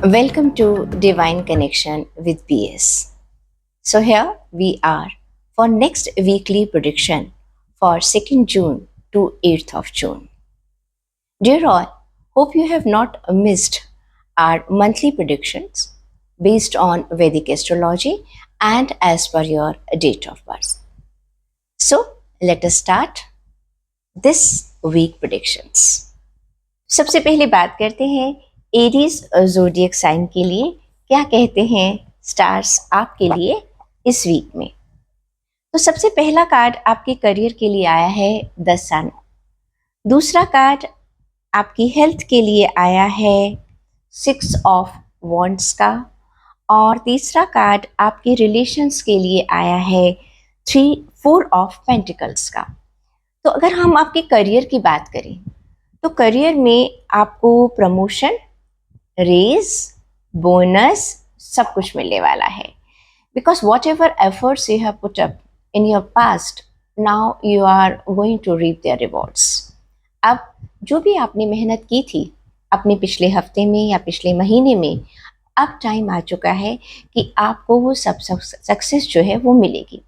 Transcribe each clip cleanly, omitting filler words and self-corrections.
Welcome to Divine Connection with PS. So here we are for next weekly prediction for 2nd June to 8th of June. Dear all, hope you have not missed our monthly predictions based on Vedic astrology and as per your date of birth. So let us start this week predictions. सबसे पहले बात करते हैं Aries zodiac sign के लिए क्या कहते हैं स्टार्स आपके लिए इस वीक में। तो सबसे पहला कार्ड आपके करियर के लिए आया है द सन। दूसरा कार्ड आपकी हेल्थ के लिए आया है 6 ऑफ वॉन्ड्स का और तीसरा कार्ड आपके रिलेशंस के लिए आया है 4 ऑफ पेंटिकल्स का। तो अगर हम आपके करियर की बात करें तो करियर में आपको प्रमोशन, रेज, बोनस सब कुछ मिलने वाला है because whatever efforts you have put up in your past now you are going to reap their rewards. अब जो भी आपने मेहनत की थी अपने पिछले हफ्ते में या पिछले महीने में, अब टाइम आ चुका है कि आपको वो सब सक्सेस जो है वो मिलेगी।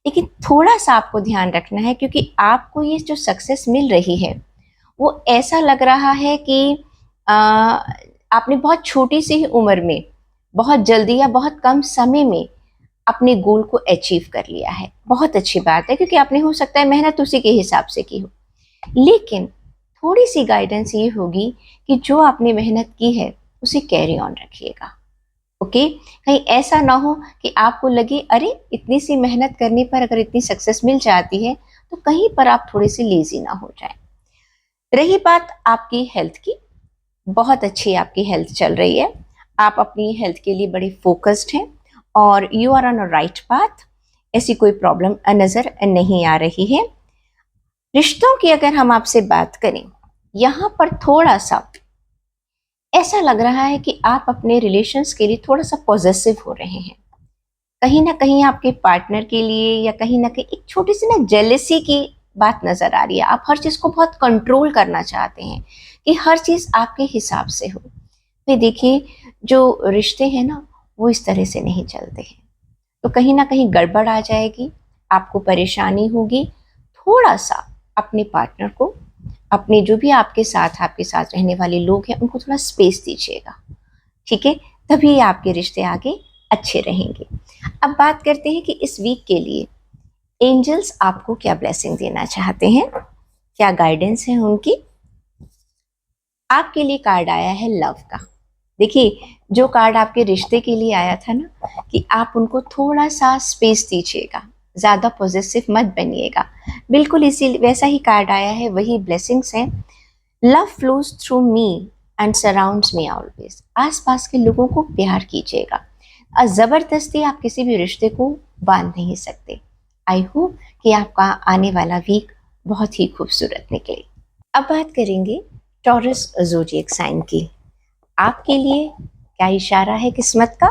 लेकिन थोड़ा सा आपको ध्यान रखना है क्योंकि आपको ये जो सक्सेस मिल रही है वो ऐसा लग रहा है कि आपने बहुत छोटी सी ही उम्र में बहुत जल्दी या बहुत कम समय में अपने गोल को अचीव कर लिया है। बहुत अच्छी बात है क्योंकि आपने हो सकता है मेहनत उसी के हिसाब से की हो, लेकिन थोड़ी सी गाइडेंस ये होगी कि जो आपने मेहनत की है उसे कैरी ऑन रखिएगा। ओके, कहीं ऐसा ना हो कि आपको लगे अरे इतनी सी मेहनत करने पर अगर इतनी सक्सेस मिल जाती है तो कहीं पर आप थोड़े से लेजी ना हो जाए। रही बात आपकी हेल्थ की, बहुत अच्छी आपकी हेल्थ चल रही है, आप अपनी हेल्थ के लिए बड़े फोकस्ड हैं और you are on a right path. ऐसी कोई प्रॉब्लम नज़र नहीं आ रही है। रिश्तों की अगर हम आपसे बात करें, यहाँ पर थोड़ा सा ऐसा लग रहा है कि आप अपने रिलेशंस के लिए थोड़ा सा पॉजेसिव हो रहे हैं। कहीं ना कहीं आपके पार्टनर के लिए या कहीं ना कहीं एक छोटी सी ना जेलेसी की बात नजर आ रही है। आप हर चीज को बहुत कंट्रोल करना चाहते हैं कि हर चीज आपके हिसाब से हो। फिर देखिए जो रिश्ते हैं ना वो इस तरह से नहीं चलते हैं, तो कहीं ना कहीं गड़बड़ आ जाएगी, आपको परेशानी होगी। थोड़ा सा अपने पार्टनर को, अपने जो भी आपके साथ रहने वाले लोग हैं उनको थोड़ा स्पेस दीजिएगा, ठीक है? तभी आपके रिश्ते आगे अच्छे रहेंगे। अब बात करते हैं कि इस वीक के लिए एंजल्स आपको क्या ब्लेसिंग देना चाहते हैं, क्या गाइडेंस है उनकी। आपके लिए कार्ड आया है लव का। देखिए जो कार्ड आपके रिश्ते के लिए आया था ना कि आप उनको थोड़ा सा स्पेस दीजिएगा, ज़्यादा पॉजिटिव मत बनिएगा, बिल्कुल इसी वैसा ही कार्ड आया है, वही ब्लेसिंग्स हैं। Love flows through me and surrounds me always. आसपास के लोगों को प्यार कीजिएगा, ज़बरदस्ती आप किसी भी रिश्ते को बांध नहीं सकते। आई होप कि आपका आने वाला वीक बहुत ही खूबसूरत निकले। अब बात करेंगे टॉरस ज़ोडिएक साइन की। आपके लिए क्या इशारा है किस्मत का?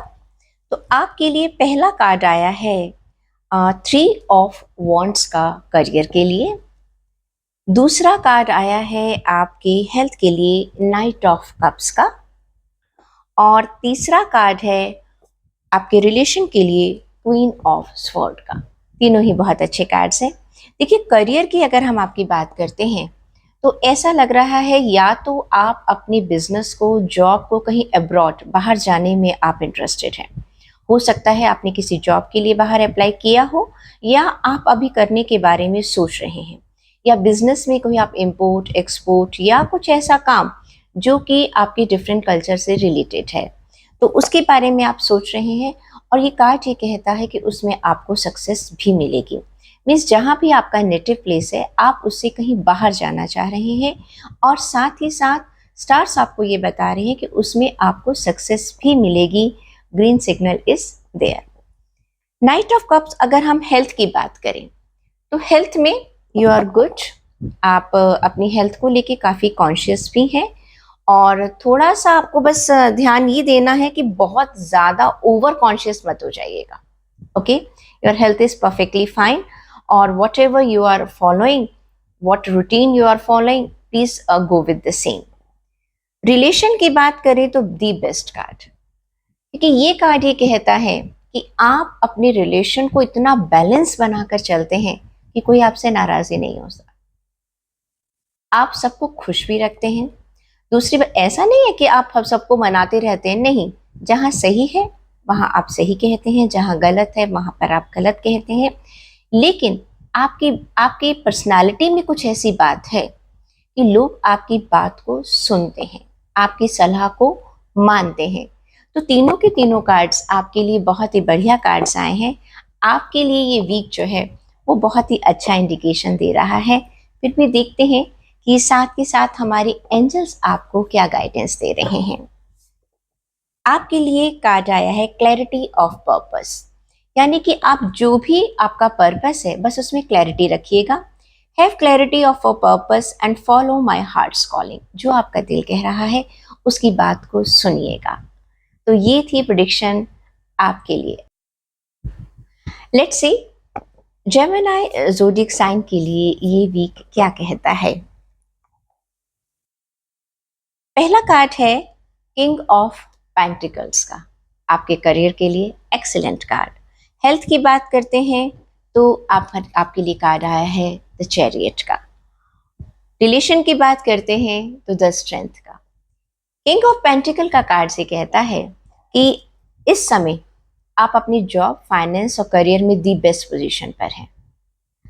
तो आपके लिए पहला कार्ड आया है 3 ऑफ वॉन्ड्स का करियर के लिए। दूसरा कार्ड आया है आपकी हेल्थ के लिए नाइट ऑफ कप्स का और तीसरा कार्ड है आपके रिलेशन के लिए क्वीन ऑफ स्वॉर्ड का। तीनों ही बहुत अच्छे कार्ड्स हैं। देखिए करियर की अगर हम आपकी बात करते हैं तो ऐसा लग रहा है या तो आप अपने बिजनेस को, जॉब को कहीं अब्रॉड बाहर जाने में आप इंटरेस्टेड हैं। हो सकता है आपने किसी जॉब के लिए बाहर अप्लाई किया हो या आप अभी करने के बारे में सोच रहे हैं, या बिजनेस में कोई आप इंपोर्ट एक्सपोर्ट या कुछ ऐसा काम जो कि आपके डिफरेंट कल्चर से रिलेटेड है तो उसके बारे में आप सोच रहे हैं। और ये कार्ड ये कहता है कि उसमें आपको सक्सेस भी मिलेगी। मीन्स जहाँ भी आपका नेटिव प्लेस है आप उससे कहीं बाहर जाना चाह रहे हैं और साथ ही साथ स्टार्स आपको ये बता रहे हैं कि उसमें आपको सक्सेस भी मिलेगी। Green signal is there. Knight of cups अगर हम हेल्थ की बात करें तो हेल्थ में यू आर गुड। आप अपनी हेल्थ को लेके काफ़ी कॉन्शियस भी हैं और थोड़ा सा आपको बस ध्यान ये देना है कि बहुत ज़्यादा ओवर कॉन्शियस मत हो जाइएगा। Okay, your health is perfectly fine और whatever you are following, what routine you are following, please go with the same. Relation की बात करें तो दी बेस्ट कार्ड, क्योंकि ये कार्ड ये कहता है कि आप अपने रिलेशन को इतना बैलेंस बनाकर चलते हैं कि कोई आपसे नाराज ही नहीं हो सकता। आप सबको खुश भी रखते हैं। दूसरी बात, ऐसा नहीं है कि आप हम सबको मनाते रहते हैं, नहीं। जहाँ सही है वहाँ आप सही कहते हैं, जहाँ गलत है वहाँ पर आप गलत कहते हैं। लेकिन आपकी आपकी पर्सनालिटी में कुछ ऐसी बात है कि लोग आपकी बात को सुनते हैं, आपकी सलाह को मानते हैं। तो तीनों के तीनों कार्ड्स आपके लिए बहुत ही बढ़िया कार्ड्स आए हैं। आपके लिए ये वीक जो है वो बहुत ही अच्छा इंडिकेशन दे रहा है। फिर भी देखते हैं कि साथ के साथ हमारे एंजल्स आपको क्या गाइडेंस दे रहे हैं। आपके लिए कार्ड आया है क्लैरिटी ऑफ पर्पस, यानी कि आप जो भी आपका पर्पस है बस उसमें क्लैरिटी रखिएगा। Have clarity of a purpose and follow my hearts calling. जो आपका दिल कह रहा है उसकी बात को सुनिएगा। तो ये थी प्रेडिक्शन आपके लिए। Let's see Gemini zodiac sign के लिए ये वीक क्या कहता है। पहला कार्ड है किंग ऑफ पेंटिकल्स का, आपके करियर के लिए एक्सीलेंट कार्ड। हेल्थ की बात करते हैं तो आपके लिए कार्ड आया है द चैरियट का। रिलेशन की बात करते हैं तो द स्ट्रेंथ का। किंग ऑफ पेंटिकल का कार्ड से कहता है कि इस समय आप अपनी जॉब, फाइनेंस और करियर में दी बेस्ट पोजीशन पर हैं।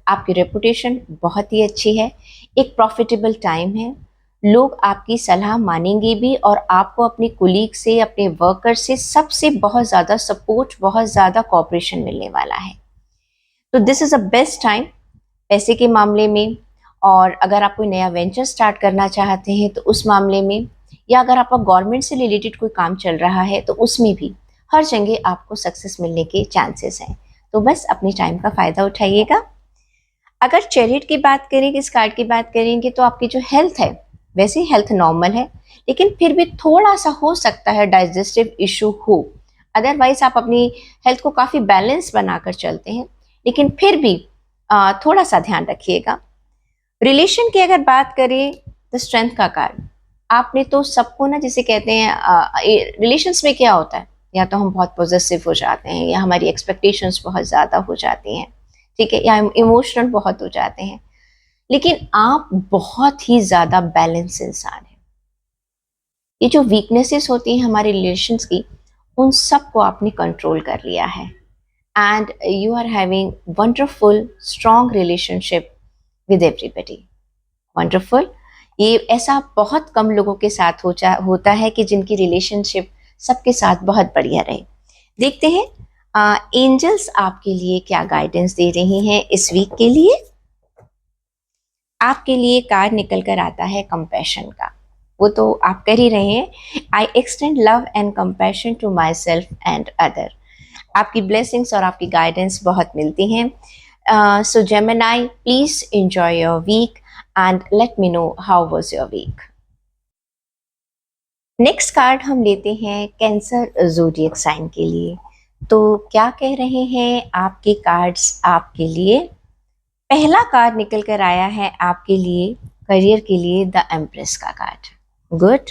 आपकी रेपुटेशन बहुत ही अच्छी है, एक प्रॉफिटेबल टाइम है। लोग आपकी सलाह मानेंगे भी और आपको अपने कुलीग से, अपने वर्कर से, सबसे बहुत ज़्यादा सपोर्ट, बहुत ज़्यादा कोऑपरेशन मिलने वाला है। तो this is a best time पैसे के मामले में। और अगर आप कोई नया वेंचर स्टार्ट करना चाहते हैं तो उस मामले में, या अगर आपका गवर्नमेंट से रिलेटेड कोई काम चल रहा है तो उसमें भी हर जगह आपको सक्सेस मिलने के चांसेस हैं। तो बस अपनी टाइम का फ़ायदा उठाइएगा। अगर चैरियट की बात करें, इस कार्ड की बात करेंगे, तो आपकी जो हेल्थ है, वैसे हेल्थ नॉर्मल है, लेकिन फिर भी थोड़ा सा हो सकता है डाइजेस्टिव इशू हो। अदरवाइज आप अपनी हेल्थ को काफ़ी बैलेंस बनाकर चलते हैं, लेकिन फिर भी थोड़ा सा ध्यान रखिएगा। रिलेशन की अगर बात करें तो स्ट्रेंथ का कार्ड, आपने तो सबको ना, जिसे कहते हैं रिलेशंस में क्या होता है, या तो हम बहुत पॉजिटिव हो जाते हैं, या हमारी एक्सपेक्टेशंस बहुत ज़्यादा हो जाती हैं, ठीक है, या इमोशनल बहुत हो जाते हैं। लेकिन आप बहुत ही ज़्यादा बैलेंस इंसान हैं। ये जो वीकनेसेस होती हैं हमारे रिलेशंस की, उन सबको आपने कंट्रोल कर लिया है। And you are having wonderful strong relationship with everybody. Wonderful. ये ऐसा बहुत कम लोगों के साथ होता है कि जिनकी रिलेशनशिप सबके साथ बहुत बढ़िया रहे। देखते हैं एंजल्स आपके लिए क्या गाइडेंस दे रही हैं इस वीक के लिए। आपके लिए कार्ड निकल कर आता है कंपैशन का। वो तो आप कर ही रहे हैं। I extend love and compassion to myself and other. आपकी ब्लेसिंग्स और आपकी गाइडेंस बहुत मिलती हैं। So Gemini, please enjoy your week and let me know how was your week. Next card हम लेते हैं कैंसर ज़ोडिएक साइन के लिए। तो क्या कह रहे हैं आपके कार्ड्स आपके लिए। पहला कार्ड निकल कर आया है आपके लिए करियर के लिए द एम्प्रेस का कार्ड, गुड।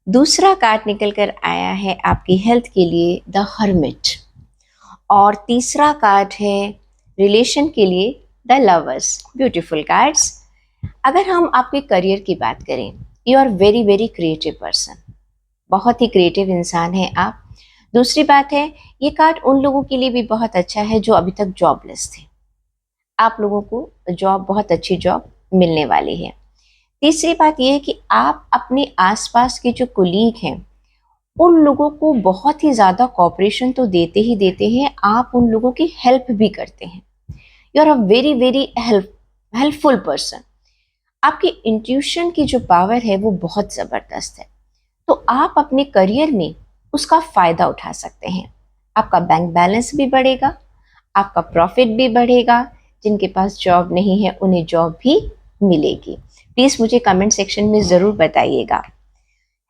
दूसरा कार्ड निकल कर आया है आपकी हेल्थ के लिए द हर्मिट। और तीसरा कार्ड है रिलेशन के लिए द लवर्स, ब्यूटीफुल कार्ड्स। अगर हम आपके करियर की बात करें, you are very very creative person, बहुत ही क्रिएटिव इंसान हैं आप। दूसरी बात है, ये कार्ड उन लोगों के लिए भी बहुत अच्छा है जो अभी तक जॉबलेस थे। आप लोगों को जॉब, बहुत अच्छी जॉब मिलने वाली है। तीसरी बात यह है कि आप अपने आसपास के जो कुलीग हैं उन लोगों को बहुत ही ज़्यादा कॉपरेशन तो देते ही देते हैं, आप उन लोगों की हेल्प भी करते हैं। You are a very very helpful person. आपकी इंट्यूशन की जो पावर है वो बहुत ज़बरदस्त है। तो आप अपने करियर में उसका फ़ायदा उठा सकते हैं। आपका बैंक बैलेंस भी बढ़ेगा, आपका प्रॉफिट भी बढ़ेगा। जिनके पास जॉब नहीं है उन्हें जॉब भी मिलेगी। प्लीज़ मुझे कमेंट सेक्शन में ज़रूर बताइएगा।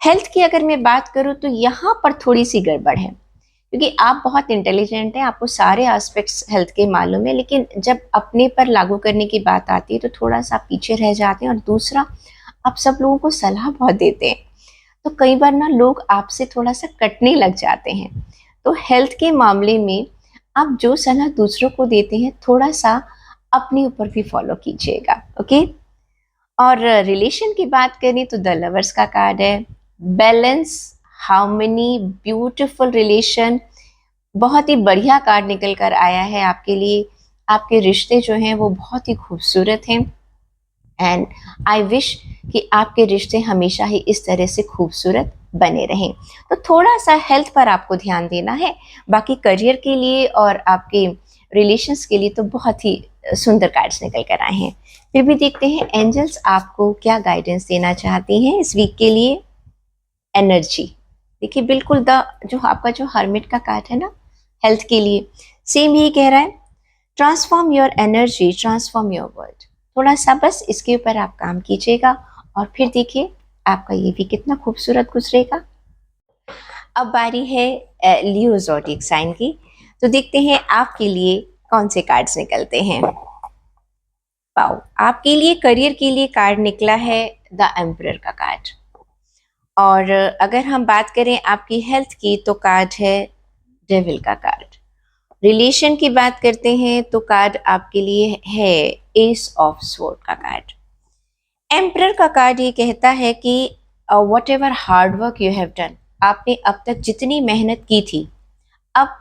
हेल्थ की अगर मैं बात करूँ तो यहाँ पर थोड़ी सी गड़बड़ है, क्योंकि आप बहुत इंटेलिजेंट हैं, आपको सारे एस्पेक्ट्स हेल्थ के मालूम है, लेकिन जब अपने पर लागू करने की बात आती है तो थोड़ा सा पीछे रह जाते हैं। और दूसरा, आप सब लोगों को सलाह बहुत देते हैं, तो कई बार ना लोग आपसे थोड़ा सा कटने लग जाते हैं। तो हेल्थ के मामले में आप जो सलाह दूसरों को देते हैं थोड़ा सा अपने ऊपर भी फॉलो कीजिएगा। ओके। और रिलेशन की बात करें तो द लवर्स का कार्ड है। बैलेंस, हार्मनी, ब्यूटीफुल रिलेशन, बहुत ही बढ़िया कार्ड निकल कर आया है आपके लिए। आपके रिश्ते जो हैं वो बहुत ही खूबसूरत हैं एंड आई विश कि आपके रिश्ते हमेशा ही इस तरह से खूबसूरत बने रहें। तो थोड़ा सा हेल्थ पर आपको ध्यान देना है, बाकी करियर के लिए और आपके रिलेशंस के लिए तो बहुत ही सुंदर कार्ड्स निकल कर आए हैं। फिर भी देखते हैं एंजल्स आपको क्या गाइडेंस देना चाहती हैं इस वीक के लिए। एनर्जी, देखिए बिल्कुल द जो आपका जो हर्मिट का कार्ड है ना हेल्थ के लिए, सेम यही कह रहा है, transform your energy, transform your world. थोड़ा सा बस इसके ऊपर आप काम कीजिएगा और फिर देखिए आपका ये भी कितना खूबसूरत गुजरेगा। अब बारी है लियो ज़ोडिएक साइन की। तो देखते हैं आपके लिए कौन से कार्ड्स निकलते हैं। पाओ, आपके लिए करियर के लिए कार्ड निकला है द एम्परर का कार्ड। और अगर हम बात करें आपकी हेल्थ की तो कार्ड है डेविल का कार्ड। रिलेशन की बात करते हैं तो कार्ड आपके लिए है एस ऑफ स्वॉर्ड का कार्ड। एम्परर का कार्ड ये कहता है कि what ever hard work you have done, आपने अब तक जितनी मेहनत की थी अब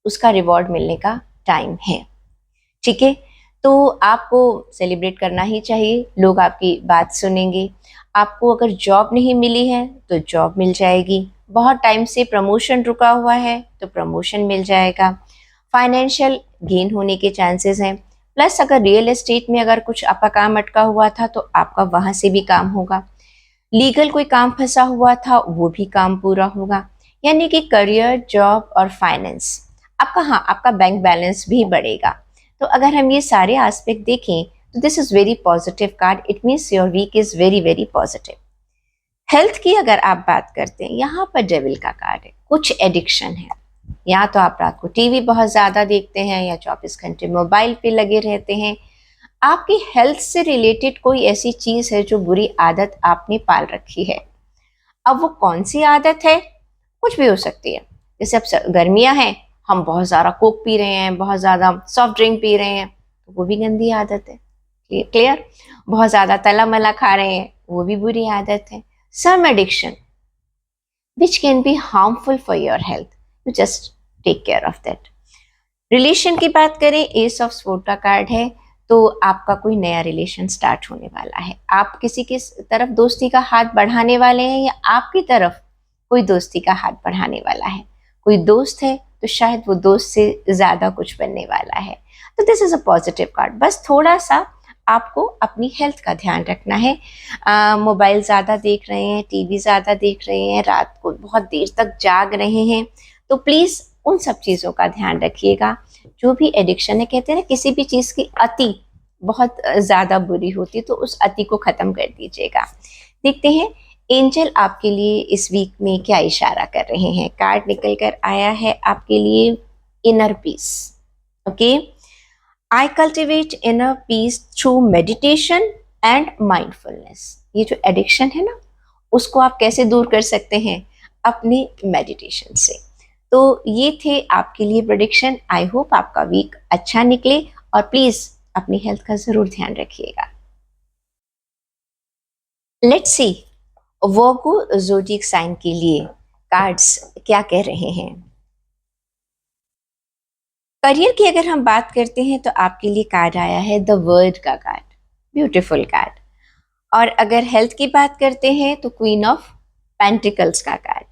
उसका रिवॉर्ड मिलने का टाइम है। ठीक है, तो आपको सेलिब्रेट करना ही चाहिए, लोग आपकी बात सुनेंगे। आपको अगर जॉब नहीं मिली है तो जॉब मिल जाएगी, बहुत टाइम से प्रमोशन रुका हुआ है तो प्रमोशन मिल जाएगा, फाइनेंशियल गेन होने के चांसेस हैं। प्लस अगर रियल एस्टेट में अगर कुछ आपका काम अटका हुआ था तो आपका वहाँ से भी काम होगा, लीगल कोई काम फंसा हुआ था वो भी काम पूरा होगा। यानी कि करियर, जॉब और फाइनेंस आपका, हाँ आपका बैंक बैलेंस भी बढ़ेगा। तो अगर हम ये सारे एस्पेक्ट देखें तो this is very positive card, it means your week is very very positive. Health की अगर आप बात करते हैं, यहाँ पर डेविल का कार्ड है, कुछ एडिक्शन है। या तो आप रात को टीवी बहुत ज़्यादा देखते हैं या 24 घंटे मोबाइल पे लगे रहते हैं। आपकी हेल्थ से रिलेटेड कोई ऐसी चीज़ है जो बुरी आदत आपने पाल रखी है। अब वो कौन सी आदत है, कुछ भी हो सकती है। जैसे अब गर्मियाँ हैं, हम बहुत ज़्यादा कोक पी रहे हैं, बहुत ज़्यादा सॉफ्ट ड्रिंक पी रहे हैं, तो वो भी गंदी आदत है। क्लियर? बहुत ज़्यादा तला मला खा रहे हैं, वो भी बुरी आदत है। Some addiction which can be harmful for your health, you just take care of that. Relation की बात करें, एस ऑफ स्वॉर्ड का कार्ड है, तो आपका कोई नया रिलेशन स्टार्ट होने वाला है। आप किसी की तरफ दोस्ती का हाथ बढ़ाने वाले हैं या आपकी तरफ कोई दोस्ती का हाथ बढ़ाने वाला है। कोई दोस्त है तो शायद वो दोस्त से ज़्यादा कुछ बनने वाला है। तो this is a positive card. बस थोड़ा सा आपको अपनी हेल्थ का ध्यान रखना है। मोबाइल ज़्यादा देख रहे हैं, टीवी ज़्यादा देख रहे हैं, रात को बहुत देर तक जाग रहे हैं, तो प्लीज़ उन सब चीज़ों का ध्यान रखिएगा। जो भी एडिक्शन है, कहते हैं ना किसी भी चीज़ की अति बहुत ज़्यादा बुरी होती है, तो उस अति को ख़त्म कर दीजिएगा। देखते हैं एंजल आपके लिए इस वीक में क्या इशारा कर रहे हैं। कार्ड निकल कर आया है आपके लिए inner peace. Okay, I cultivate inner peace through meditation and mindfulness. ये जो एडिक्शन है ना, उसको आप कैसे दूर कर सकते हैं, अपने मेडिटेशन से। तो ये थे आपके लिए प्रेडिक्शन। आई होप आपका वीक अच्छा निकले और प्लीज अपनी हेल्थ का जरूर ध्यान रखिएगा। Let's see Virgo zodiac sign के लिए कार्ड्स क्या कह रहे हैं। करियर की अगर हम बात करते हैं तो आपके लिए कार्ड आया है द वर्ल्ड का कार्ड, ब्यूटीफुल कार्ड। और अगर हेल्थ की बात करते हैं तो क्वीन ऑफ पेंटिकल्स का कार्ड।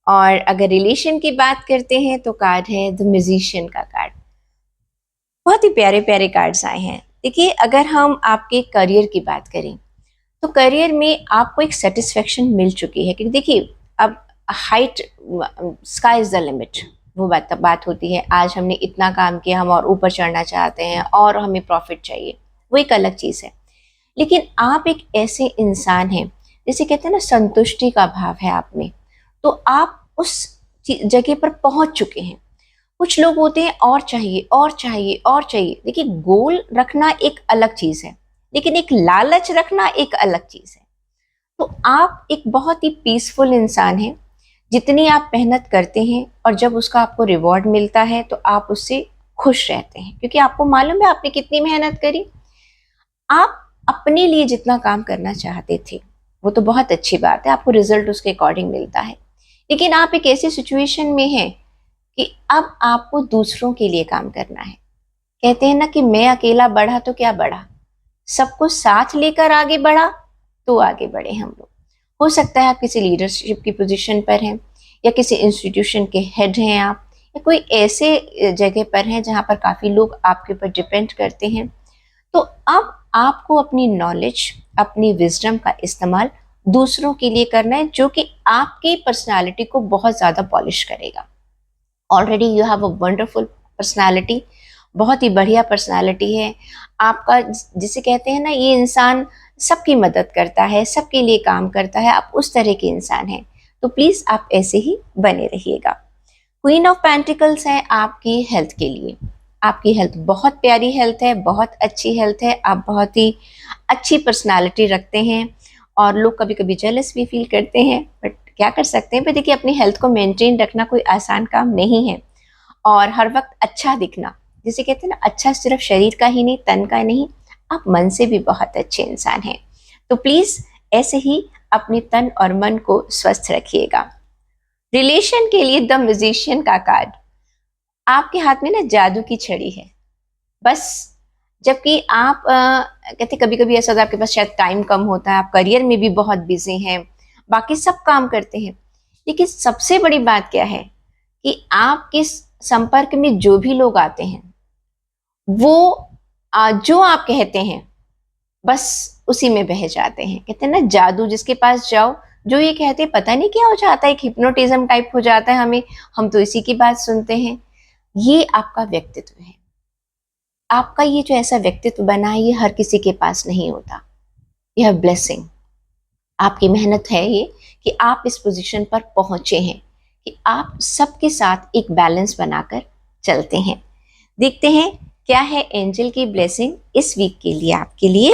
और अगर रिलेशन की बात करते हैं तो कार्ड है द म्यूजिशियन का कार्ड। बहुत ही प्यारे प्यारे कार्ड्स आए हैं। देखिए अगर हम आपके करियर की बात करें तो करियर में आपको एक सेटिस्फेक्शन मिल चुकी है, क्योंकि देखिए अब height, sky is the limit, वो बात होती है। आज हमने इतना काम किया, हम और ऊपर चढ़ना चाहते हैं और हमें प्रॉफिट चाहिए, वो एक अलग चीज़ है। लेकिन आप एक ऐसे इंसान हैं, जैसे कहते हैं ना संतुष्टि का भाव है आप में, तो आप उस जगह पर पहुंच चुके हैं। कुछ लोग होते हैं और चाहिए और चाहिए और चाहिए। देखिए गोल रखना एक अलग चीज़ है, लेकिन एक लालच रखना एक अलग चीज़ है। तो आप एक बहुत ही पीसफुल इंसान हैं। जितनी आप मेहनत करते हैं और जब उसका आपको रिवॉर्ड मिलता है तो आप उससे खुश रहते हैं, क्योंकि आपको मालूम है आपने कितनी मेहनत करी। आप अपने लिए जितना काम करना चाहते थे वो तो बहुत अच्छी बात है, आपको रिजल्ट उसके अकॉर्डिंग मिलता है। लेकिन आप एक ऐसी सिचुएशन में हैं कि अब आपको दूसरों के लिए काम करना है। कहते हैं ना कि मैं अकेला बढ़ा तो क्या बढ़ा, सबको साथ लेकर आगे बढ़ा तो आगे बढ़े हम लोग। हो सकता है आप किसी लीडरशिप की पोजीशन पर हैं, या किसी इंस्टीट्यूशन के हेड हैं आप, या कोई ऐसे जगह पर हैं जहां पर काफ़ी लोग आपके ऊपर डिपेंड करते हैं। तो अब आपको अपनी नॉलेज, अपनी विजडम का इस्तेमाल दूसरों के लिए करना है, जो कि आपकी पर्सनालिटी को बहुत ज़्यादा पॉलिश करेगा। Already you have a wonderful personality, बहुत ही बढ़िया पर्सनालिटी है आपका। जिसे कहते हैं ना, ये इंसान सबकी मदद करता है, सबके लिए काम करता है, आप उस तरह के इंसान हैं। तो प्लीज़ आप ऐसे ही बने रहिएगा। क्वीन ऑफ पेंटिकल्स है आपकी हेल्थ के लिए। आपकी हेल्थ बहुत प्यारी हेल्थ है, बहुत अच्छी हेल्थ है, आप बहुत ही अच्छी पर्सनालिटी रखते हैं और लोग कभी कभी जेलस भी फील करते हैं, बट क्या कर सकते हैं। पर देखिए, अपनी हेल्थ को मेंटेन रखना कोई आसान काम नहीं है। और हर वक्त अच्छा दिखना, जिसे कहते हैं ना, अच्छा सिर्फ शरीर का ही नहीं, तन का नहीं, आप मन से भी बहुत अच्छे इंसान हैं। तो प्लीज़ ऐसे ही अपने तन और मन को स्वस्थ रखिएगा। रिलेशन के लिए द म्यूजिशियन का कार्ड। आपके हाथ में ना जादू की छड़ी है बस। जबकि आप कहते कभी कभी ऐसा होता है आपके पास शायद टाइम कम होता है, आप करियर में भी बहुत बिजी हैं, बाकी सब काम करते हैं, लेकिन सबसे बड़ी बात क्या है कि आपके संपर्क में जो भी लोग आते हैं वो जो आप कहते हैं बस उसी में बह जाते हैं। कहते हैं ना, जादू जिसके पास जाओ, जो ये कहते पता नहीं क्या हो जाता है, एक हिप्नोटिज्म टाइप हो जाता है हमें, हम तो इसी की बात सुनते हैं। ये आपका व्यक्तित्व है। आपका ये जो ऐसा व्यक्तित्व बना है, ये हर किसी के पास नहीं होता। यह ब्लेसिंग, आपकी मेहनत है ये कि आप इस पोजीशन पर पहुंचे हैं, कि आप सबके साथ एक बैलेंस बनाकर चलते हैं। देखते हैं क्या है एंजल की ब्लेसिंग इस वीक के लिए आपके लिए।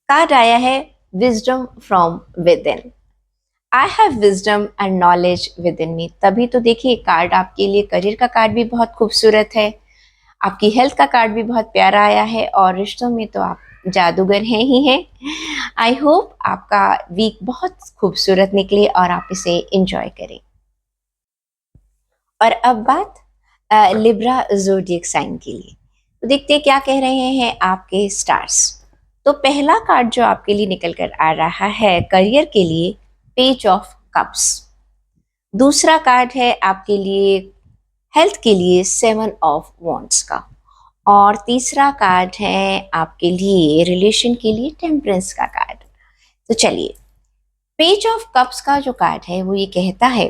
कार्ड आया है wisdom from within. I have wisdom and knowledge within me. तभी तो देखिए, कार्ड आपके लिए करियर का कार्ड भी बहुत खूबसूरत है, आपकी हेल्थ का कार्ड भी बहुत प्यारा आया है, और रिश्तों में तो आप जादूगर हैं ही हैं। आई होप आपका वीक बहुत खूबसूरत निकले और आप इसे एंजॉय करें। और अब बात लिब्रा ज़ोडिएक साइन के लिए। तो देखते हैं क्या कह रहे हैं आपके स्टार्स। तो पहला कार्ड जो आपके लिए निकल कर आ रहा है करियर के लिए, पेज ऑफ कप्स। दूसरा कार्ड है आपके लिए हेल्थ के लिए, सेवन ऑफ वॉन्ड्स का। और तीसरा कार्ड है आपके लिए रिलेशन के लिए, टेम्परेंस का कार्ड। तो चलिए, पेज ऑफ कप्स का जो कार्ड है वो ये कहता है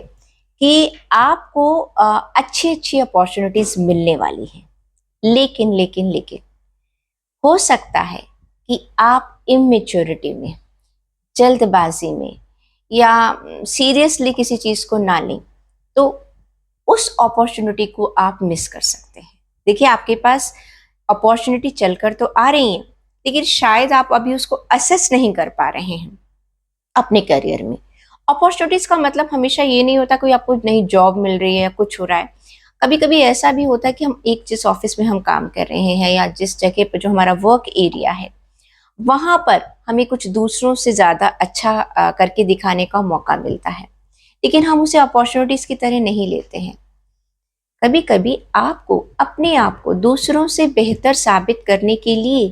कि आपको अच्छी अच्छी अपॉर्चुनिटीज मिलने वाली हैं, लेकिन लेकिन लेकिन हो सकता है कि आप इमेच्योरिटी में, जल्दबाजी में, या सीरियसली किसी चीज़ को ना लें, तो उस अपॉर्चुनिटी को आप मिस कर सकते हैं। देखिए, आपके पास अपॉर्चुनिटी चलकर तो आ रही है, लेकिन शायद आप अभी उसको असेस नहीं कर पा रहे हैं अपने करियर में। अपॉर्चुनिटीज का मतलब हमेशा ये नहीं होता कोई आपको नई जॉब मिल रही है या कुछ हो रहा है। कभी कभी ऐसा भी होता है कि हम एक जिस ऑफिस में हम काम कर रहे हैं या जिस जगह पर जो हमारा वर्क एरिया है, वहां पर हमें कुछ दूसरों से ज्यादा अच्छा करके दिखाने का मौका मिलता है, लेकिन हम उसे अपॉर्चुनिटीज की तरह नहीं लेते हैं। कभी कभी आपको अपने आप को दूसरों से बेहतर साबित करने के लिए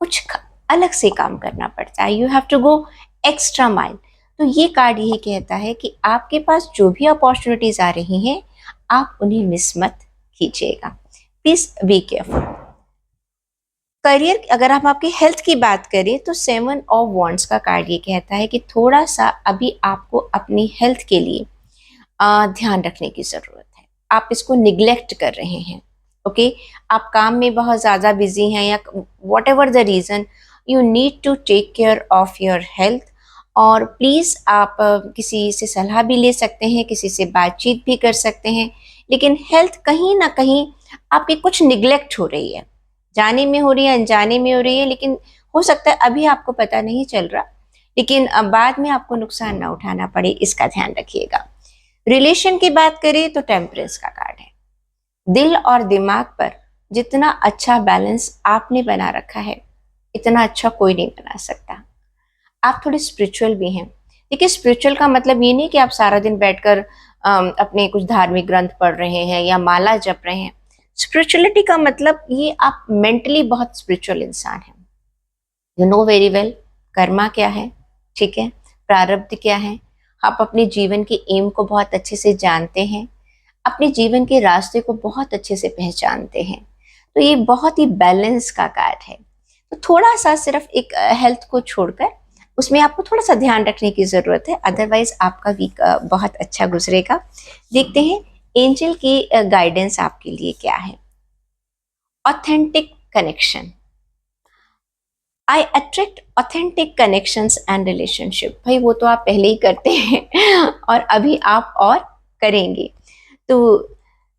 कुछ अलग से काम करना पड़ता है। You have to go extra mile. तो ये कार्ड यही कहता है कि आपके पास जो भी अपॉर्चुनिटीज आ रही हैं, आप उन्हें मिस मत कीजिएगा। Please be careful. करियर, अगर हम आपकी हेल्थ की बात करें तो सेवन ऑफ वॉन्ड्स का कार्ड ये कहता है कि थोड़ा सा अभी आपको अपनी हेल्थ के लिए ध्यान रखने की ज़रूरत है। आप इसको निग्लेक्ट कर रहे हैं। ओके, आप काम में बहुत ज़्यादा बिजी हैं, या whatever the reason, you need to take care of your health. और प्लीज़ आप किसी से सलाह भी ले सकते हैं, किसी से बातचीत भी कर सकते हैं, लेकिन हेल्थ कहीं ना कहीं आपकी कुछ निग्लेक्ट हो रही है, जाने में हो रही है, अनजाने में हो रही है, लेकिन हो सकता है अभी आपको पता नहीं चल रहा, लेकिन अब बाद में आपको नुकसान ना उठाना पड़े, इसका ध्यान रखिएगा। रिलेशन की बात करें तो टेम्परेंस का कार्ड है। दिल और दिमाग पर जितना अच्छा बैलेंस आपने बना रखा है, इतना अच्छा कोई नहीं बना सकता। आप थोड़े स्पिरिचुअल भी हैं। देखिए, स्पिरिचुअल का मतलब ये नहीं कि आप सारा दिन बैठकर अपने कुछ धार्मिक ग्रंथ पढ़ रहे हैं या माला जप रहे हैं। स्पिरिचुअलिटी का मतलब ये आप मेंटली बहुत स्पिरिचुअल इंसान हैं। You know very well Karma क्या है, ठीक है, प्रारब्ध क्या है। आप अपने जीवन के एम को बहुत अच्छे से जानते हैं, अपने जीवन के रास्ते को बहुत अच्छे से पहचानते हैं। तो ये बहुत ही बैलेंस का कार्ड है। तो थोड़ा सा सिर्फ एक हेल्थ को छोड़कर उसमें आपको थोड़ा सा ध्यान रखने की ज़रूरत है, अदरवाइज आपका वीक बहुत अच्छा गुजरेगा। देखते हैं एंजल की गाइडेंस आपके लिए क्या है। Authentic connection. I attract authentic connections and relationship. भाई वो तो आप पहले ही करते हैं और अभी आप और करेंगे। तो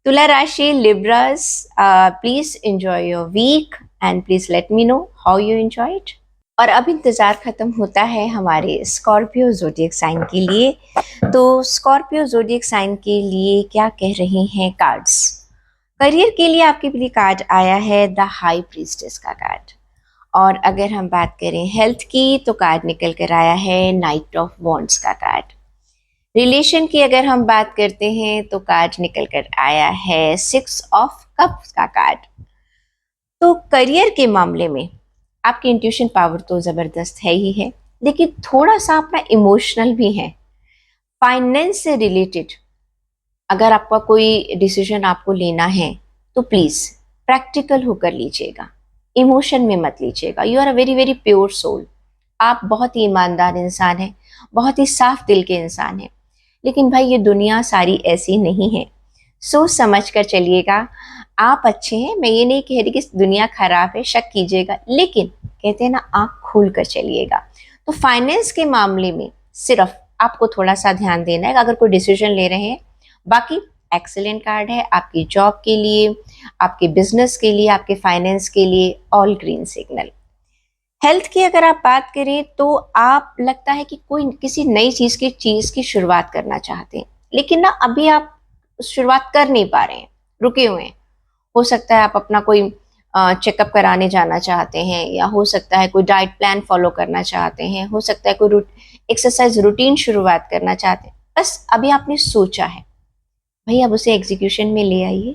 तुला राशि Libras, please enjoy your week and please let me know how you enjoy it. और अब इंतज़ार ख़त्म होता है हमारे स्कॉर्पियो ज़ोडिएक साइन के लिए। तो स्कॉर्पियो ज़ोडिएक साइन के लिए क्या कह रहे हैं कार्ड्स। करियर के लिए आपके लिए कार्ड आया है द हाई प्रीस्टेस का कार्ड। और अगर हम बात करें हेल्थ की तो कार्ड निकल कर आया है नाइट ऑफ वॉन्ड्स का कार्ड। रिलेशन की अगर हम बात करते हैं तो कार्ड निकल कर आया है सिक्स ऑफ कप्स का कार्ड। तो करियर के मामले में आपकी इंट्यूशन पावर तो ज़बरदस्त है ही है, लेकिन थोड़ा सा अपना इमोशनल भी है। फाइनेंस से रिलेटेड अगर आपका कोई डिसीजन आपको लेना है तो प्लीज़ प्रैक्टिकल होकर लीजिएगा, इमोशन में मत लीजिएगा। You are a very very pure soul. आप बहुत ही ईमानदार इंसान हैं, बहुत ही साफ दिल के इंसान हैं। लेकिन भाई ये दुनिया सारी ऐसी नहीं है, सोच समझ कर चलिएगा। आप अच्छे हैं, मैं ये नहीं कह रही कि दुनिया खराब है, शक कीजिएगा, लेकिन कहते हैं ना आँख खोल कर चलिएगा। तो फाइनेंस के मामले में सिर्फ आपको थोड़ा सा ध्यान देना है अगर कोई डिसीजन ले रहे हैं। बाकी एक्सीलेंट कार्ड है आपकी जॉब के लिए, आपके बिजनेस के लिए, आपके फाइनेंस के लिए, ऑल ग्रीन सिग्नल। हेल्थ की अगर आप बात करें तो आप लगता है कि कोई किसी नई चीज़ की शुरुआत करना चाहते हैं, लेकिन ना अभी आप शुरुआत कर नहीं पा रहे हैं, रुके हुए हैं। हो सकता है आप अपना कोई चेकअप कराने जाना चाहते हैं, या हो सकता है कोई डाइट प्लान फॉलो करना चाहते हैं, हो सकता है कोई एक्सरसाइज रूटीन शुरुआत करना चाहते हैं। बस अभी आपने सोचा है, भाई अब उसे एग्जीक्यूशन में ले आइए।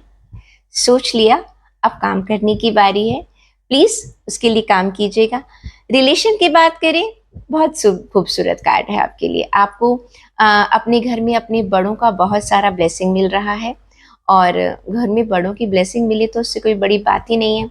सोच लिया, अब काम करने की बारी है, प्लीज़ उसके लिए काम कीजिएगा। रिलेशन की बात करें, बहुत खूबसूरत कार्ड है आपके लिए। आपको अपने घर में अपने बड़ों का बहुत सारा ब्लेसिंग मिल रहा है, और घर में बड़ों की ब्लेसिंग मिली तो उससे कोई बड़ी बात ही नहीं है।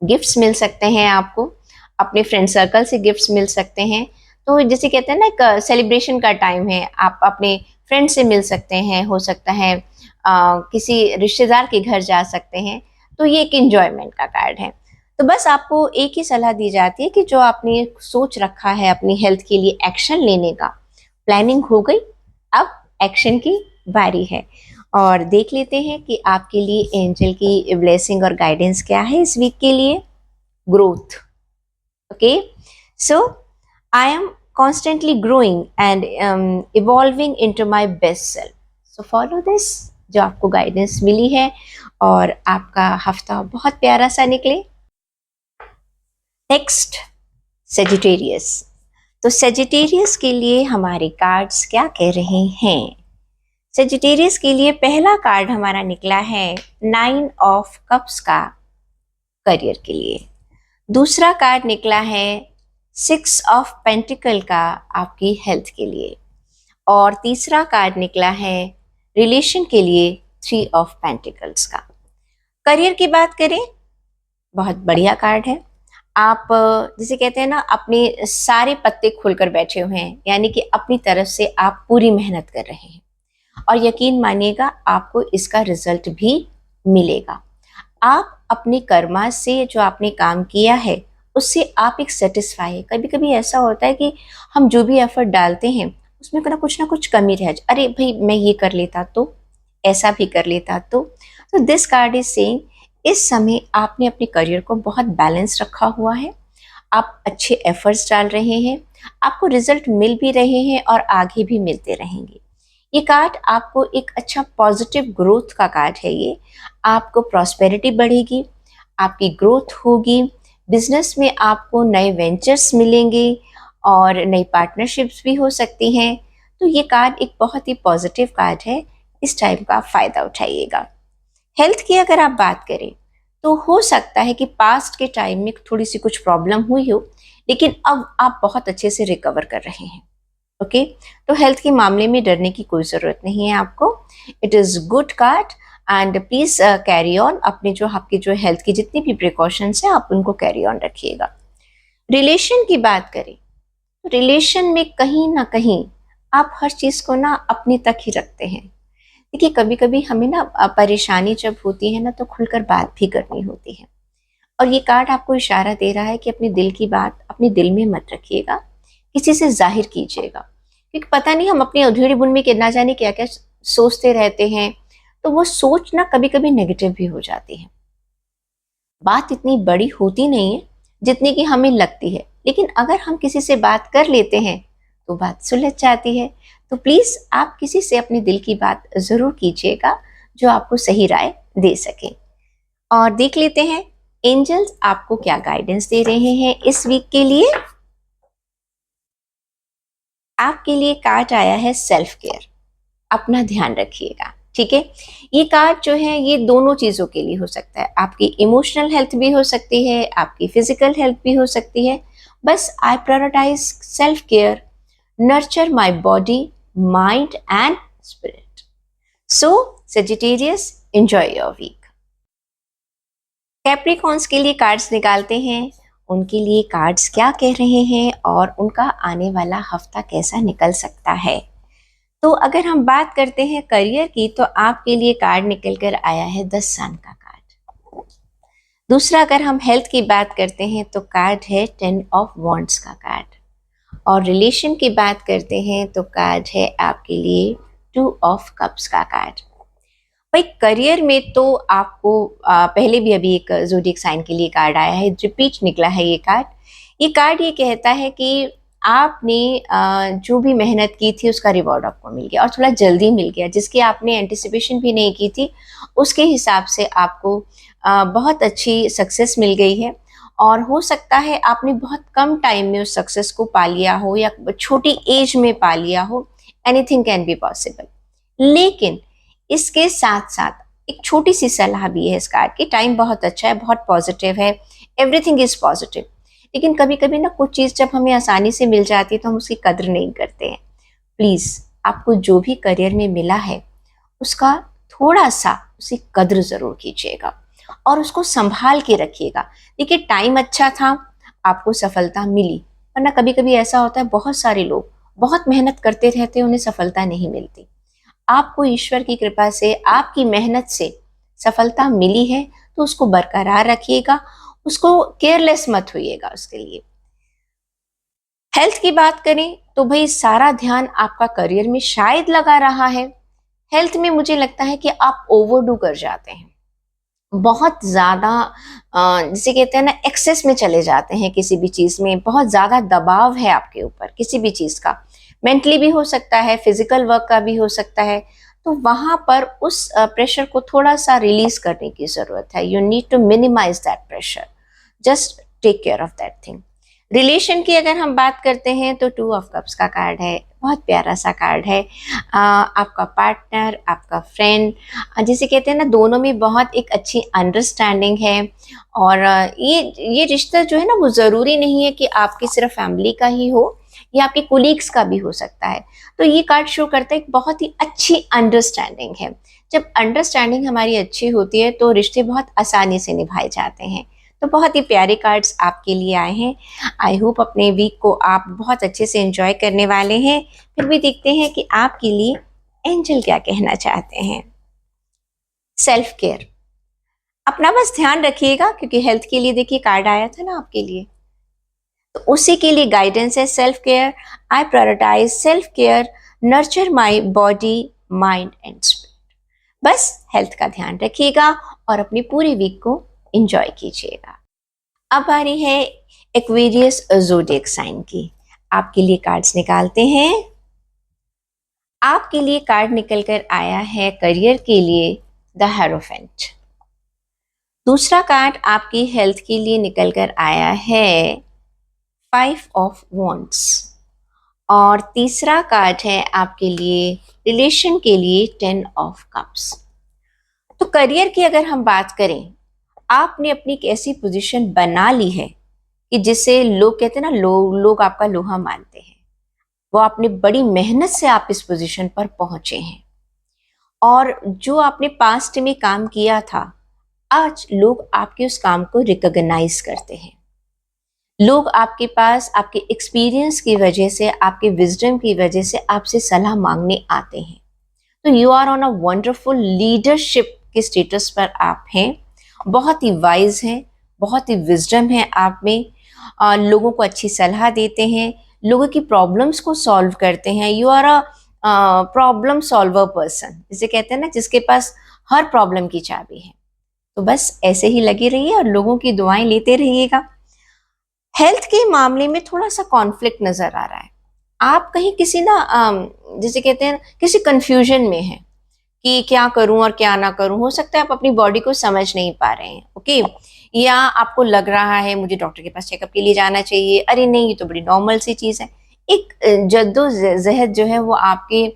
गिफ्ट्स मिल सकते हैं आपको, अपने फ्रेंड सर्कल से गिफ्ट्स मिल सकते हैं। तो जैसे कहते हैं ना एक सेलिब्रेशन का टाइम है, आप अपने फ्रेंड से मिल सकते हैं, हो सकता है किसी रिश्तेदार के घर जा सकते हैं। तो ये एक एंजॉयमेंट का कार्ड है। तो बस आपको एक ही सलाह दी जाती है कि जो आपने सोच रखा है अपनी हेल्थ के लिए एक्शन लेने का, प्लानिंग हो गई, अब एक्शन की बारी है। और देख लेते हैं कि आपके लिए एंजल की ब्लेसिंग और गाइडेंस क्या है इस वीक के लिए। Growth, okay, so I am constantly growing and evolving into my best self. So follow this जो आपको गाइडेंस मिली है, और आपका हफ्ता बहुत प्यारा सा निकले। Next Sagittarius. तो सेजिटेरियस के लिए हमारे कार्ड्स क्या कह रहे हैं। सेजिटेरियस के लिए पहला कार्ड हमारा निकला है 9 ऑफ कप्स का करियर के लिए। दूसरा कार्ड निकला है 6 ऑफ पेंटिकल का आपकी हेल्थ के लिए। और तीसरा कार्ड निकला है रिलेशन के लिए 3 ऑफ पेंटिकल्स का। करियर की बात करें, बहुत बढ़िया कार्ड है। आप जिसे कहते हैं ना अपने सारे पत्ते खोलकर बैठे हुए हैं, यानी कि अपनी तरफ से आप पूरी मेहनत कर रहे हैं, और यकीन मानिएगा आपको इसका रिजल्ट भी मिलेगा। आप अपने कर्मा से जो आपने काम किया है उससे आप एक सेटिस्फाई है। कभी कभी ऐसा होता है कि हम जो भी एफर्ट डालते हैं उसमें ना कुछ कमी रह जाए, अरे भाई मैं ये कर लेता तो, ऐसा भी कर लेता तो दिस कार्ड इज सेइंग इस समय आपने अपने करियर को बहुत बैलेंस रखा हुआ है। आप अच्छे एफर्ट्स डाल रहे हैं, आपको रिजल्ट मिल भी रहे हैं और आगे भी मिलते रहेंगे। ये कार्ड आपको एक अच्छा पॉजिटिव ग्रोथ का कार्ड है। ये आपको प्रॉस्पेरिटी बढ़ेगी, आपकी ग्रोथ होगी, बिजनेस में आपको नए वेंचर्स मिलेंगे और नई पार्टनरशिप्स भी हो सकती हैं। तो ये कार्ड एक बहुत ही पॉजिटिव कार्ड है, इस टाइम का आप फायदा उठाइएगा। हेल्थ की अगर आप बात करें तो हो सकता है कि पास्ट के टाइम में थोड़ी सी कुछ प्रॉब्लम हुई हो, लेकिन अब आप बहुत अच्छे से रिकवर कर रहे हैं। ओके, तो हेल्थ के मामले में डरने की कोई ज़रूरत नहीं है आपको। It is good card and please carry on. अपने जो आपकी जो हेल्थ की जितनी भी प्रिकॉशंस हैं आप उनको कैरी ऑन रखिएगा। रिलेशन की बात करें तो रिलेशन में कहीं ना कहीं आप हर चीज़ को ना अपने तक ही रखते हैं। देखिए, कभी कभी हमें ना परेशानी जब होती है ना तो खुलकर बात भी करनी होती है, और ये कार्ड आपको इशारा दे रहा है कि अपने दिल की बात अपने दिल में मत रखिएगा, किसी से जाहिर कीजिएगा। क्योंकि पता नहीं हम अपनी अधूरी बुन में ना जाने क्या क्या सोचते रहते हैं, तो वो सोच ना कभी कभी नेगेटिव भी हो जाती है। बात इतनी बड़ी होती नहीं है जितनी कि हमें लगती है, लेकिन अगर हम किसी से बात कर लेते हैं तो बात सुलझ जाती है। तो प्लीज आप किसी से अपने दिल की बात जरूर कीजिएगा जो आपको सही राय दे सके। और देख लेते हैं एंजल्स आपको क्या गाइडेंस दे रहे हैं इस वीक के लिए। आपके लिए कार्ड आया है सेल्फ केयर, अपना ध्यान रखिएगा। ठीक है, ये कार्ड जो है ये दोनों चीजों के लिए हो सकता है, आपकी इमोशनल हेल्थ भी हो सकती है, आपकी फिजिकल हेल्थ भी हो सकती है। बस I prioritise self care, nurture my body, mind and spirit. So Sagittarius, enjoy your week. Capricorns के लिए कार्ड्स निकालते हैं, उनके लिए कार्ड्स क्या कह रहे हैं और उनका आने वाला हफ्ता कैसा निकल सकता है। तो अगर हम बात करते हैं करियर की तो आपके लिए कार्ड निकल कर आया है 10 सन का कार्ड। दूसरा, अगर हम हेल्थ की बात करते हैं तो कार्ड है 10 ऑफ वॉन्ड्स का कार्ड। और रिलेशन की बात करते हैं तो कार्ड है आपके लिए 2 ऑफ कप्स का कार्ड। भाई करियर में तो आपको पहले भी अभी एक ज़ोडिएक साइन के लिए कार्ड आया है, रिपीट निकला है ये कार्ड। ये कार्ड ये कहता है कि आपने जो भी मेहनत की थी उसका रिवॉर्ड आपको मिल गया और थोड़ा जल्दी मिल गया, जिसकी आपने एंटिसिपेशन भी नहीं की थी उसके हिसाब से आपको बहुत अच्छी सक्सेस मिल गई है। और हो सकता है आपने बहुत कम टाइम में उस सक्सेस को पा लिया हो या छोटी एज में पा लिया हो, एनीथिंग कैन बी पॉसिबल। लेकिन इसके साथ साथ एक छोटी सी सलाह भी है इस कार्ड की। टाइम बहुत अच्छा है, बहुत पॉजिटिव है, एवरीथिंग इज पॉजिटिव। लेकिन कभी कभी ना कुछ चीज़ जब हमें आसानी से मिल जाती है तो हम उसकी कद्र नहीं करते हैं। प्लीज़ आपको जो भी करियर में मिला है उसका थोड़ा सा उसी कद्र ज़रूर कीजिएगा और उसको संभाल के रखिएगा। देखिए, टाइम अच्छा था, आपको सफलता मिली, वरना कभी कभी ऐसा होता है बहुत सारे लोग बहुत मेहनत करते रहते हैं, उन्हें सफलता नहीं मिलती। आपको ईश्वर की कृपा से आपकी मेहनत से सफलता मिली है तो उसको बरकरार रखिएगा, उसको केयरलेस मत होइएगा उसके लिए। हेल्थ की बात करें तो भाई सारा ध्यान आपका करियर में शायद लगा रहा है। हेल्थ में मुझे लगता है कि आप ओवरडू कर जाते हैं, बहुत ज़्यादा जिसे कहते हैं ना एक्सेस में चले जाते हैं किसी भी चीज़ में, बहुत ज़्यादा दबाव है आपके ऊपर किसी भी चीज़ का, मेंटली भी हो सकता है, फिजिकल वर्क का भी हो सकता है। तो वहाँ पर उस प्रेशर को थोड़ा सा रिलीज करने की ज़रूरत है। You need to minimize that pressure, just take care of that thing. Relation की अगर हम बात करते हैं तो 2 ऑफ कप्स का कार्ड है, बहुत प्यारा सा कार्ड है। आपका पार्टनर, आपका फ्रेंड, जिसे कहते हैं ना दोनों में बहुत एक अच्छी अंडरस्टैंडिंग है। और ये रिश्ता जो है ना वो ज़रूरी नहीं है कि आपकी सिर्फ फैमिली का ही हो, ये आपके कोलीग्स का भी हो सकता है। तो ये कार्ड शो करता है एक बहुत ही अच्छी अंडरस्टैंडिंग है। जब अंडरस्टैंडिंग हमारी अच्छी होती है तो रिश्ते बहुत आसानी से निभाए जाते हैं। तो बहुत ही प्यारे कार्ड्स आपके लिए आए हैं। आई होप अपने वीक को आप बहुत अच्छे से एंजॉय करने वाले हैं। फिर भी देखते हैं कि आपके लिए एंजल क्या कहना चाहते हैं। सेल्फ केयर, अपना बस ध्यान रखिएगा, क्योंकि हेल्थ के लिए देखिए कार्ड आया था ना आपके लिए, तो उसी के लिए गाइडेंस है self care. I prioritise self care, nurture my body, mind and spirit. बस हेल्थ का ध्यान रखिएगा और अपनी पूरी वीक को एंजॉय कीजिएगा। अब आ रही है एक्वेरियस ज़ोडिएक साइन की। आपके लिए कार्ड्स निकालते हैं। आपके लिए कार्ड निकल कर आया है करियर के लिए द हेरोफेंट। दूसरा कार्ड आपकी हेल्थ के लिए निकल कर आया है 5 ऑफ वॉन्ड्स। और तीसरा कार्ड है आपके लिए रिलेशन के लिए 10 ऑफ कप्स। तो करियर की अगर हम बात करें, आपने अपनी एक ऐसी पोजीशन बना ली है कि जिसे लोग कहते हैं ना, लोग आपका लोहा मानते हैं। वो आपने बड़ी मेहनत से आप इस पोजीशन पर पहुंचे हैं, और जो आपने पास्ट में काम किया था, आज लोग आपके उस काम को रिकॉग्नाइज करते हैं। लोग आपके पास आपके एक्सपीरियंस की वजह से, आपके विजडम की वजह से आपसे सलाह मांगने आते हैं। तो you are on a wonderful leadership के स्टेटस पर आप हैं। बहुत ही वाइज हैं, बहुत ही विजडम है आप में। लोगों को अच्छी सलाह देते हैं, लोगों की प्रॉब्लम्स को सॉल्व करते हैं। You are a problem solver person, जिसे कहते हैं ना, जिसके पास हर प्रॉब्लम की चाबी है। तो बस ऐसे ही लगे रहिए और लोगों की दुआएं लेते रहिएगा। हेल्थ के मामले में थोड़ा सा कॉन्फ्लिक्ट नजर आ रहा है। आप कहीं किसी ना जिसे कहते हैं किसी कंफ्यूजन में हैं कि क्या करूं और क्या ना करूं। हो सकता है आप अपनी बॉडी को समझ नहीं पा रहे हैं, ओके। या आपको लग रहा है मुझे डॉक्टर के पास चेकअप के लिए जाना चाहिए, अरे नहीं ये तो बड़ी नॉर्मल सी चीज़ है। एक जद्दोजहद जो है वो आपके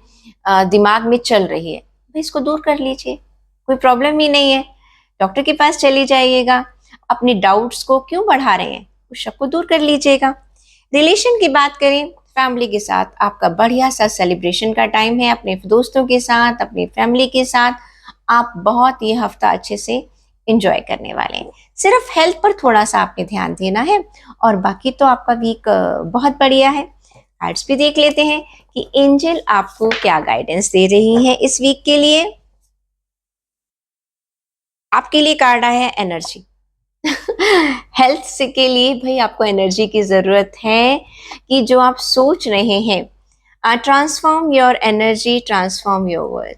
दिमाग में चल रही है, भाई इसको दूर कर लीजिए, कोई प्रॉब्लम ही नहीं है, डॉक्टर के पास चली जाइएगा। अपने डाउट्स को क्यों बढ़ा रहे हैं, उस शक को दूर कर लीजिएगा। रिलेशन की बात करें, फैमिली के साथ आपका बढ़िया सा सेलिब्रेशन का टाइम है, अपने दोस्तों के साथ, अपनी फैमिली के साथ आप बहुत ये हफ्ता अच्छे से इंजॉय करने वाले हैं। सिर्फ हेल्थ पर थोड़ा सा आपने ध्यान देना है, और बाकी तो आपका वीक बहुत बढ़िया है। कार्ड्स भी देख लेते हैं कि एंजल आपको क्या गाइडेंस दे रही है इस वीक के लिए। आपके लिए कार्ड आया है एनर्जी। हेल्थ से के लिए भाई आपको एनर्जी की ज़रूरत है कि जो आप सोच रहे हैं, transform your energy, transform your world.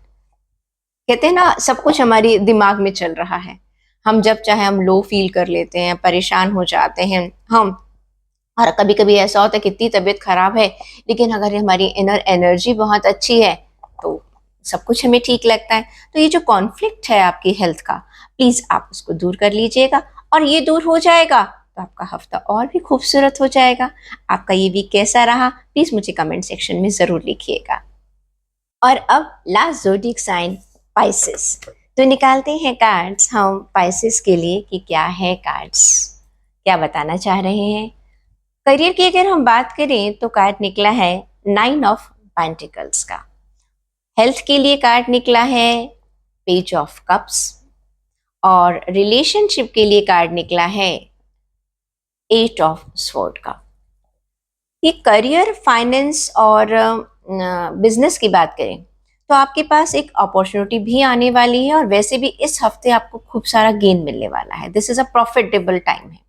कहते हैं ना, सब कुछ हमारी दिमाग में चल रहा है। हम जब चाहे हम लो फील कर लेते हैं, परेशान हो जाते हैं हम। और कभी कभी ऐसा होता है कि इतनी तबीयत खराब है, लेकिन अगर हमारी इनर एनर्जी बहुत अच्छी है तो सब कुछ हमें ठीक लगता है। तो ये जो कॉन्फ्लिक्ट है आपकी हेल्थ का, प्लीज आप उसको दूर कर लीजिएगा, और ये दूर हो जाएगा तो आपका हफ्ता और भी खूबसूरत हो जाएगा। आपका ये वीक कैसा रहा, प्लीज मुझे कमेंट सेक्शन में जरूर लिखिएगा। और अब लास्ट ज़ोडिएक साइन पाइसेस। तो निकालते हैं कार्ड्स हम पाइसेस के लिए कि क्या है कार्ड्स, क्या बताना चाह रहे हैं। करियर की अगर हम बात करें तो कार्ड निकला है 9 ऑफ पेंटिकल्स का। हेल्थ के लिए कार्ड निकला है पेज ऑफ कप्स। और रिलेशनशिप के लिए कार्ड निकला है 8 ऑफ स्वॉर्ड का। ये करियर, फाइनेंस और बिजनेस की बात करें तो आपके पास एक अपॉर्चुनिटी भी आने वाली है, और वैसे भी इस हफ्ते आपको खूब सारा गेन मिलने वाला है। This is a profitable time है,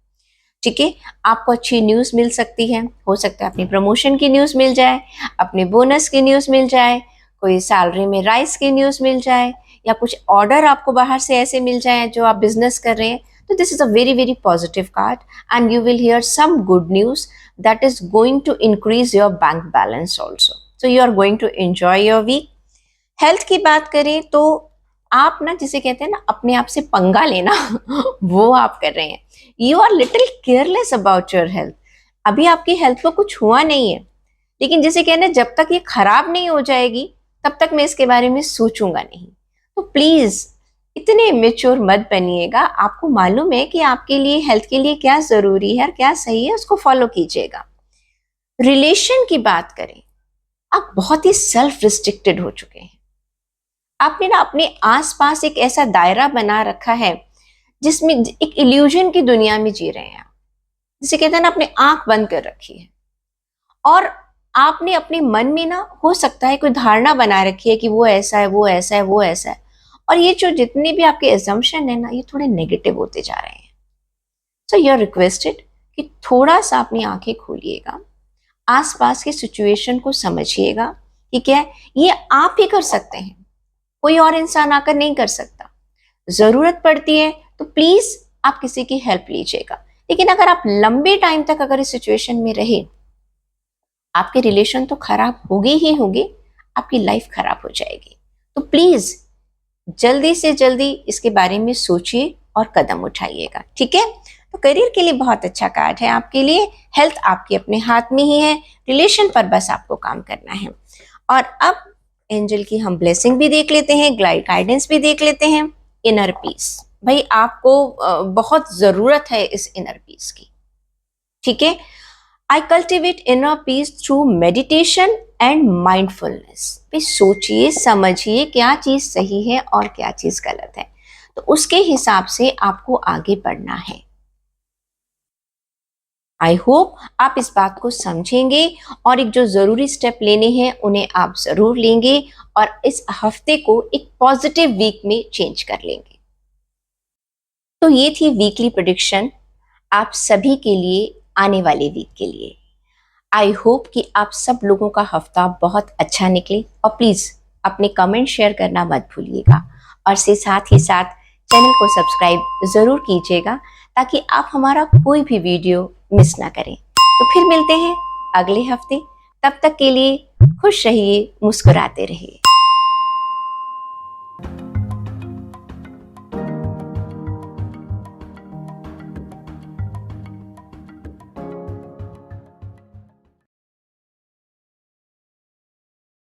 ठीक है। आपको अच्छी न्यूज़ मिल सकती है, हो सकता है अपनी प्रमोशन की न्यूज़ मिल जाए, अपने बोनस की न्यूज़ मिल जाए, कोई सैलरी में राइस की न्यूज़ मिल जाए, या कुछ ऑर्डर आपको बाहर से ऐसे मिल जाए जो आप बिजनेस कर रहे हैं। तो this is a very very positive card, and you will hear some good news that is going to increase your bank balance also. So you are going to enjoy your week. Health की बात करें तो आप ना, जिसे कहते हैं ना, अपने आप से पंगा लेना वो आप कर रहे हैं। You are little careless about your health. अभी आपकी हेल्थ को कुछ हुआ नहीं है, लेकिन जिसे कहना है जब तक ये खराब नहीं हो जाएगी तब तक मैं इसके बारे में सोचूंगा नहीं। तो प्लीज इतने इमेच्योर मत बनिएगा। आपको मालूम है कि आपके लिए हेल्थ के लिए क्या जरूरी है और क्या सही है, उसको फॉलो कीजिएगा। रिलेशन की बात करें, आप बहुत ही सेल्फ रिस्ट्रिक्टेड हो चुके हैं। आपने ना अपने आसपास एक ऐसा दायरा बना रखा है जिसमें एक इल्यूजन की दुनिया में जी रहे हैं आप, जिसे कहते हैं ना, अपने आंख बंद कर रखी है। और आपने अपने मन में ना, हो सकता है कोई धारणा बना रखी है कि वो ऐसा है, वो ऐसा है, वो ऐसा है। और ये जो जितने भी आपके एजम्पशन है ना, ये थोड़े नेगेटिव होते जा रहे हैं। सो यू आर रिक्वेस्टेड कि थोड़ा सा अपनी आंखें खोलिएगा, आसपास की सिचुएशन को समझिएगा कि क्या है, ये आप ही कर सकते हैं, कोई और इंसान आकर नहीं कर सकता। जरूरत पड़ती है तो प्लीज आप किसी की हेल्प लीजिएगा। लेकिन अगर आप लंबे टाइम तक अगर इस सिचुएशन में रहे, आपके रिलेशन तो खराब होगे ही होगे, आपकी लाइफ खराब हो जाएगी। तो प्लीज जल्दी से जल्दी इसके बारे में सोचिए और कदम उठाइएगा, ठीक है। तो करियर के लिए बहुत अच्छा कार्ड है आपके लिए, हेल्थ आपके अपने हाथ में ही है, रिलेशन पर बस आपको काम करना है। और अब एंजल की हम ब्लेसिंग भी देख लेते हैं, गाइडेंस भी देख लेते हैं। इनर पीस, भाई आपको बहुत जरूरत है इस इनर पीस की, ठीक है। I cultivate inner peace through meditation and mindfulness. भाई सोचिए समझिए क्या चीज सही है और क्या चीज गलत है, तो उसके हिसाब से आपको आगे बढ़ना है। आई होप आप इस बात को समझेंगे और एक जो जरूरी स्टेप लेने हैं उन्हें आप जरूर लेंगे और इस हफ्ते को एक पॉजिटिव वीक में चेंज कर लेंगे। तो ये थी वीकली प्रेडिक्शन आप सभी के लिए आने वाले वीक के लिए। आई होप कि आप सब लोगों का हफ्ता बहुत अच्छा निकले और प्लीज अपने कमेंट शेयर करना मत भूलिएगा और साथ ही साथ चैनल को सब्सक्राइब जरूर कीजिएगा ताकि आप हमारा कोई भी वीडियो मिस ना करें। तो फिर मिलते हैं अगले हफ्ते, तब तक के लिए खुश रहिए, मुस्कुराते रहिए।